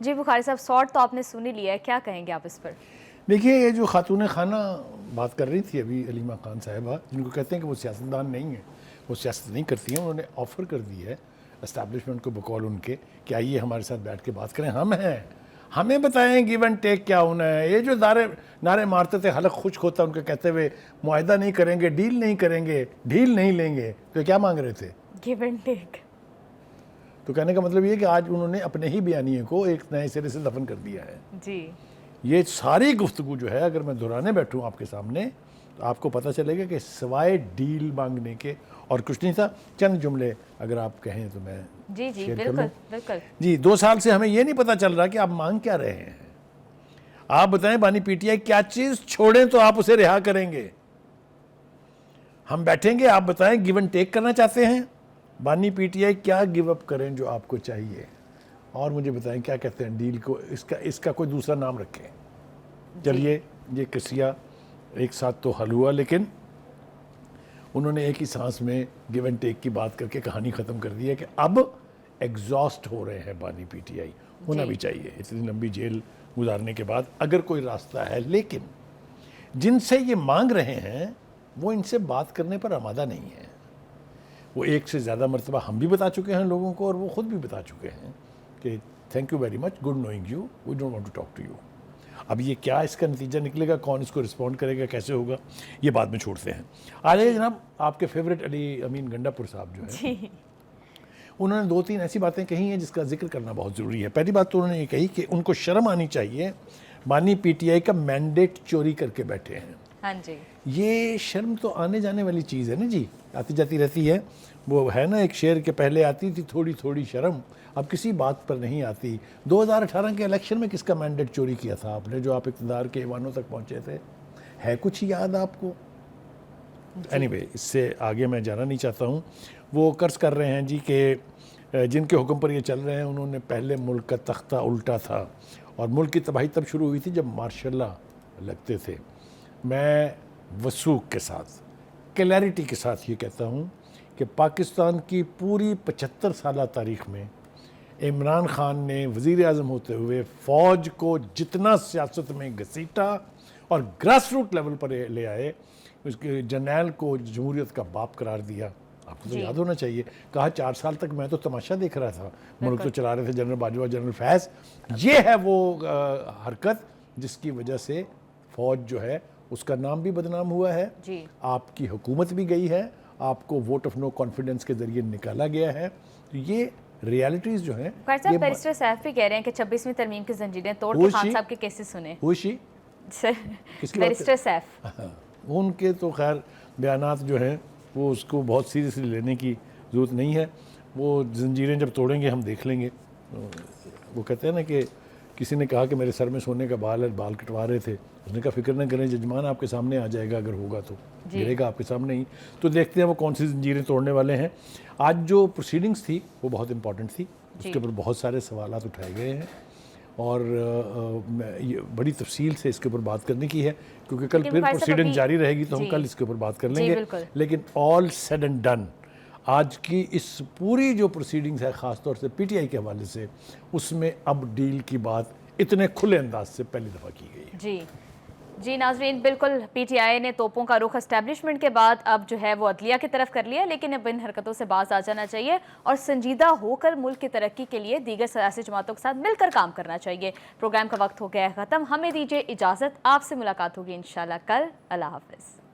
جی بخاری صاحب، سارٹ تو آپ نے سن ہی لیا ہے، کیا کہیں گے آپ اس پر؟ دیکھیے، یہ جو خاتون خانہ بات کر رہی تھی ابھی علیمہ خان صاحبہ، جن کو کہتے ہیں کہ وہ سیاستدان نہیں ہیں، وہ سیاست نہیں کرتی ہیں، انہوں نے آفر کر دی ہے اسٹیبلشمنٹ کو بقول ان کے کہ آئیے ہمارے ساتھ بیٹھ کے بات کریں، ہم ہیں، ہمیں بتائیں گیو اینڈ ٹیک کیا ہونا ہے۔ یہ جو نعرے مارتے تھے حلق خشک ہوتا ان کے کہتے ہوئے معاہدہ نہیں کریں گے، ڈیل نہیں کریں گے، ڈھیل نہیں لیں گے، تو کیا مانگ رہے تھے؟ Give and take. تو کہنے کا مطلب یہ کہ آج انہوں نے اپنے ہی بیانیے کو ایک نئے سرے سے دفن کر دیا ہے۔ جی یہ ساری گفتگو جو ہے اگر میں دہرانے بیٹھوں آپ کے سامنے تو آپ کو پتہ چلے گا کہ سوائے ڈیل مانگنے کے اور کچھ نہیں تھا۔ چند جملے اگر آپ کہیں تو میں جی شیئر کر بالکل لوں۔ بالکل۔ جی 2 سال سے ہمیں یہ نہیں پتہ چل رہا کہ آپ مانگ کیا رہے ہیں۔ آپ بتائیں بانی پی ٹی آئی کیا چیز چھوڑیں تو آپ اسے رہا کریں گے؟ ہم بیٹھیں گے، آپ بتائیں گیو اینڈ ٹیک کرنا چاہتے ہیں؟ بانی پی ٹی آئی کیا گیو اپ کریں جو آپ کو چاہیے؟ اور مجھے بتائیں کیا کہتے ہیں ڈیل کو، اس کا کوئی دوسرا نام رکھیں۔ چلیے یہ قصہ ایک ساتھ تو حل ہوا، لیکن انہوں نے ایک ہی سانس میں گیو اینڈ ٹیک کی بات کر کے کہانی ختم کر دی ہے کہ اب ایگزاسٹ ہو رہے ہیں بانی پی ٹی آئی۔ ہونا بھی چاہیے اتنی لمبی جیل گزارنے کے بعد اگر کوئی راستہ ہے، لیکن جن سے یہ مانگ رہے ہیں وہ ان سے بات کرنے پر آمادہ نہیں ہے۔ وہ ایک سے زیادہ مرتبہ ہم بھی بتا چکے ہیں لوگوں کو اور وہ خود بھی بتا چکے ہیں کہ thank you very much, good knowing you, we don't want to talk to you. اب یہ کیا اس کا نتیجہ نکلے گا، کون اس کو رسپونڈ کرے گا، کیسے ہوگا، یہ بعد میں چھوڑتے ہیں۔ آجائیے جناب، آپ کے فیوریٹ علی امین گنڈا پور صاحب جو ہے، انہوں نے 2-3 ایسی باتیں کہی ہیں جس کا ذکر کرنا بہت ضروری ہے۔ پہلی بات تو انہوں نے یہ کہی کہ ان کو شرم آنی چاہیے، بانی پی ٹی آئی کا مینڈیٹ چوری کر کے بیٹھے ہیں۔ ہاں جی، یہ شرم تو آنے جانے والی چیز ہے نا جی، آتی جاتی رہتی ہے۔ وہ ہے نا ایک شعر کے پہلے آتی تھی تھوڑی تھوڑی شرم، اب کسی بات پر نہیں آتی۔ 2018 کے الیکشن میں کس کا مینڈیٹ چوری کیا تھا آپ نے جو آپ اقتدار کے ایوانوں تک پہنچے تھے؟ ہے کچھ یاد آپ کو؟ اینی وے، اس سے آگے میں جانا نہیں چاہتا ہوں۔ وہ قرض کر رہے ہیں جی کہ جن کے حکم پر یہ چل رہے ہیں انہوں نے پہلے ملک کا تختہ الٹا تھا، اور ملک کی تباہی تب شروع ہوئی تھی جب مارشاء اللہ لگتے تھے۔ میں وثوق کے ساتھ، کلیئرٹی کے ساتھ یہ کہتا ہوں کہ پاکستان کی پوری 75 سالہ تاریخ میں عمران خان نے وزیر اعظم ہوتے ہوئے فوج کو جتنا سیاست میں گھسیٹا اور گراس روٹ لیول پر لے آئے، اس کے جرنیل کو جمہوریت کا باپ قرار دیا۔ آپ کو تو یاد ہونا چاہیے، کہا 4 سال تک میں تو تماشا دیکھ رہا تھا، ملک تو چلا رہے تھے جنرل باجوہ، جنرل فیض۔ یہ ہے وہ حرکت جس کی وجہ سے فوج جو ہے اس کا نام بھی بدنام ہوا ہے، آپ کی حکومت بھی گئی ہے، آپ کو ووٹ آف نو کانفیڈنس کے ذریعے نکالا گیا ہے۔ تو یہ ریالٹیز جو ہیں، بیرسٹر صاحب بھی کہہ رہے ہیں کہ 26ویں ترمیم کی زنجیریں توڑ کے خان صاحب کے کیسز سنیں۔ ہوشی بیرسٹر صاحب ان کے تو خیر بیانات جو ہیں وہ اس کو بہت سیریسلی لینے کی ضرورت نہیں ہے۔ وہ زنجیریں جب توڑیں گے ہم دیکھ لیں گے۔ وہ کہتے ہیں نا کہ کسی نے کہا کہ میرے سر میں سونے کا بال ہے، بال کٹوا رہے تھے، اس نے کہا فکر نہ کریں، ججمان آپ کے سامنے آ جائے گا، اگر ہوگا تو گرے گا آپ کے سامنے ہی۔ تو دیکھتے ہیں وہ کون سی زنجیریں توڑنے والے ہیں۔ آج جو پروسیڈنگز تھی وہ بہت امپورٹنٹ تھی، اس کے اوپر بہت سارے سوالات اٹھائے گئے ہیں، اور بڑی تفصیل سے اس کے اوپر بات کرنے کی ہے، کیونکہ کل پھر پروسیڈنگ جاری رہے گی تو ہم کل اس کے اوپر بات کر لیں گے۔ لیکن آل سیڈ اینڈ ڈن، آج کی اس پوری جو پروسیڈنگز ہے خاص طور سے پی ٹی آئی کے حوالے سے، اس میں اب ڈیل کی بات اتنے کھلے انداز سے پہلی دفعہ کی گئی ہے۔ جی ناظرین، بالکل پی ٹی آئی نے توپوں کا رخ اسٹیبلشمنٹ کے بعد اب جو ہے وہ عدلیہ کی طرف کر لیا، لیکن اب ان حرکتوں سے باز آ جانا چاہیے اور سنجیدہ ہو کر ملک کی ترقی کے لیے دیگر سیاسی جماعتوں کے ساتھ مل کر کام کرنا چاہیے۔ پروگرام کا وقت ہو گیا ہے ختم، ہمیں دیجیے اجازت، آپ سے ملاقات ہوگی انشاءاللہ کل۔ اللہ حافظ۔